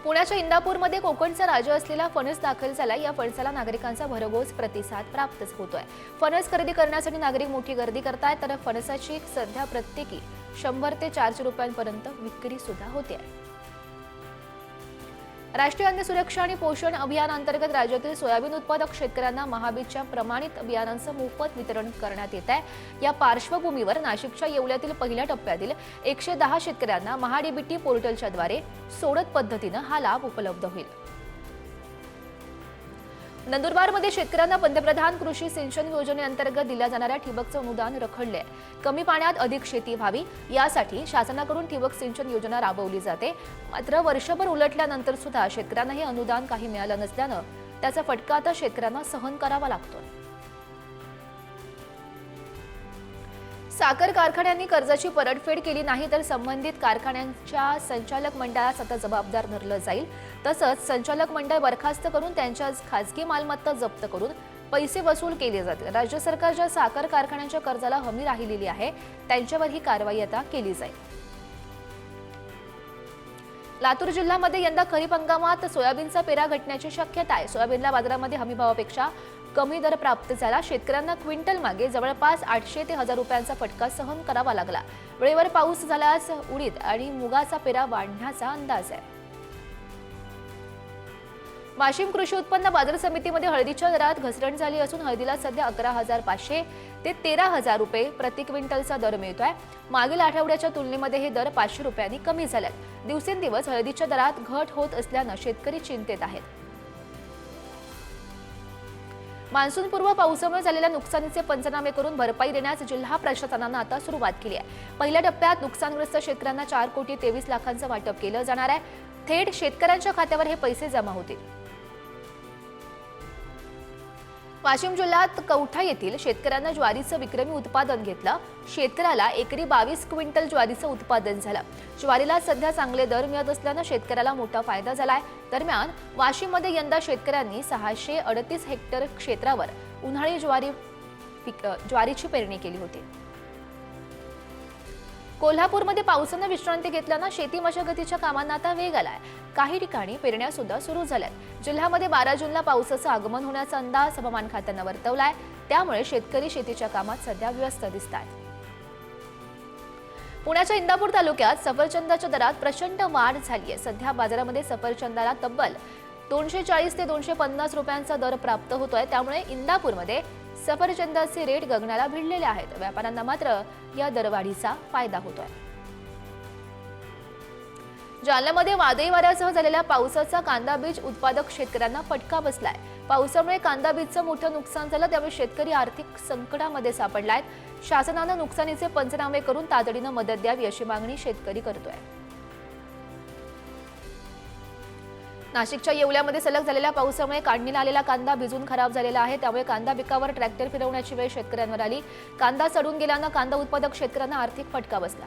पुण्याच्या इंदापूरमध्ये कोकणचा राजा असलेला फणस दाखल झाला। या फणसाला नागरिकांचा भरघोस प्रतिसाद प्राप्त होतोय। फणस खरेदी करण्यासाठी नागरिक मोठी गर्दी करतायत, तर फणसाची सध्या प्रत्येकी 100 ते 400 रुपयांपर्यंत विक्री सुद्धा होते। राष्ट्रीय अन्न सुरक्षा आणि पोषण अभियान अंतर्गत राज्यातील सोयाबीन उत्पादक शेतकऱ्यांना महाबीजच्या प्रमाणित बियाणांचं मोफत वितरण करण्यात येत आहे। या पार्श्वभूमीवर नाशिकच्या येवल्यातील पहिल्या टप्प्यातील 110 शेतकऱ्यांना महाडीबीटी पोर्टलच्या द्वारे सोडत पद्धतीने हा लाभ उपलब्ध होईल। नंदुरबारमध्ये शेतकऱ्यांना पंतप्रधान कृषी सिंचन योजनेअंतर्गत दिल्या जाणाऱ्या ठिबकचं अनुदान रखडले आहे। कमी पाण्यात अधिक शेती व्हावी यासाठी शासनाकडून ठिबक सिंचन योजना राबवली जाते। मात्र वर्षभर उलटल्यानंतर सुद्धा शेतकऱ्यांना हे अनुदान काही मिळालं नसल्यानं त्याचा फटका आता शेतकऱ्यांना सहन करावा लागतोय। साखर कारखान्यांनी कर्जाची परतफेड केली नाही तर संबंधित कारखान्यांच्या संचालक मंडळास आता जबाबदार धरलं जाईल। तसंच संचालक मंडळ बरखास्त करून त्यांच्या खासगी मालमत्ता जप्त करून पैसे वसूल केले जातील। राज्य सरकार ज्या साखर कारखान्यांच्या कर्जाला हमी राहिलेली आहे त्यांच्यावर ही कारवाई आता केली जाईल। लातूर जिल्ह्यामध्ये यंदा खरीप हंगामात सोयाबीनचा पेरा घटण्याची शक्यता आहे। सोयाबीनला बाजारामध्ये हमीभावापेक्षा कमी दर प्राप्त झाला। शेतकऱ्यांना क्विंटल मागे जवळपास 800 ते 1000 रुपयांचा फटका सहन करावा लागला। वेळेवर पाऊस झाल्यास उडीद आणि मुगाचा पेरा वाढण्याचा अंदाज आहे। वाशिम कृषी उत्पन्न बाजार समितीमध्ये हळदीच्या दरात घसरण झाली असून हळदीला सध्या 11,500 ते 13,000 रुपये प्रति क्विंटलचा दर मिळतोय। मागील आठवड्याच्या तुलनेमध्ये हे दर 500 रुपयांनी कमी झालेत। दिवसेंदिवस हळदीच्या दरात घट होत असल्यानं शेतकरी चिंतेत आहेत। मान्सूनपूर्व पावसामुळे झालेल्या नुकसानीचे पंचनामे करून भरपाई देण्यास जिल्हा प्रशासनानं आता सुरुवात केली आहे। पहिल्या टप्प्यात नुकसानग्रस्त शेतकऱ्यांना 4 कोटी 23 लाखांचं वाटप केलं जाणार आहे। थेट शेतकऱ्यांच्या खात्यावर हे पैसे जमा होतील। वाशिम जिल्ह्यात कौठा येथील शेतकऱ्यांना ज्वारीचं विक्रमी उत्पादन घेतलं। शेतकऱ्याला एकरी 22 क्विंटल ज्वारीचं उत्पादन झालं। ज्वारीला सध्या चांगले दर मिळत असल्यानं शेतकऱ्याला मोठा फायदा झालाय। दरम्यान वाशिममध्ये यंदा शेतकऱ्यांनी 638 हेक्टर क्षेत्रावर उन्हाळी ज्वारीची पेरणी केली होती। कोल्हापूरमध्ये पावसानं विश्रांती घेतल्यानं शेती मशागतीच्या कामांना आता वेग आलाय। काही ठिकाणी पेरण्या सुद्धा सुरू झाल्यात। जिल्ह्यामध्ये 12 जूनला पावसाचं आगमन होण्याचा अंदाज हवामान खात्यानं वर्तवलाय। त्यामुळे शेतकरी शेतीच्या कामात सध्या व्यस्त दिसतात। पुण्याच्या इंदापूर तालुक्यात सफरचंदाच्या दरात प्रचंड वाढ झाली आहे। सध्या बाजारामध्ये सफरचंदाला तब्बल 240 ते 250 रुपयांचा दर प्राप्त होतोय। त्यामुळे इंदापूरमध्ये सफरचंदाचे रेट गगनाला भिडलेले आहेत। व्यापाऱ्यांना मात्र या दरवाढीचा फायदा होतोय। जालन्यामध्ये वादळी वाऱ्यासह झालेल्या पावसाचा कांदा बीज उत्पादक शेतकऱ्यांना फटका बसलाय। पावसामुळे कांदा बीजचं मोठं नुकसान झालं, त्यामुळे शेतकरी आर्थिक संकटामध्ये सापडलाय। शासनानं नुकसानीचे पंचनामे करून तातडीनं मदत द्यावी अशी मागणी शेतकरी करतोय। नाशिकच्या येवल्यामध्ये सलग झालेल्या पावसामुळे काढणीला आलेला कांदा भिजून खराब झालेला आहे। त्यामुळे कांदा पिकावर ट्रॅक्टर फिरवण्याची वेळ शेतकऱ्यांवर आली। कांदा सडून गेल्यानं कांदा उत्पादक शेतकऱ्यांना आर्थिक फटका बसला।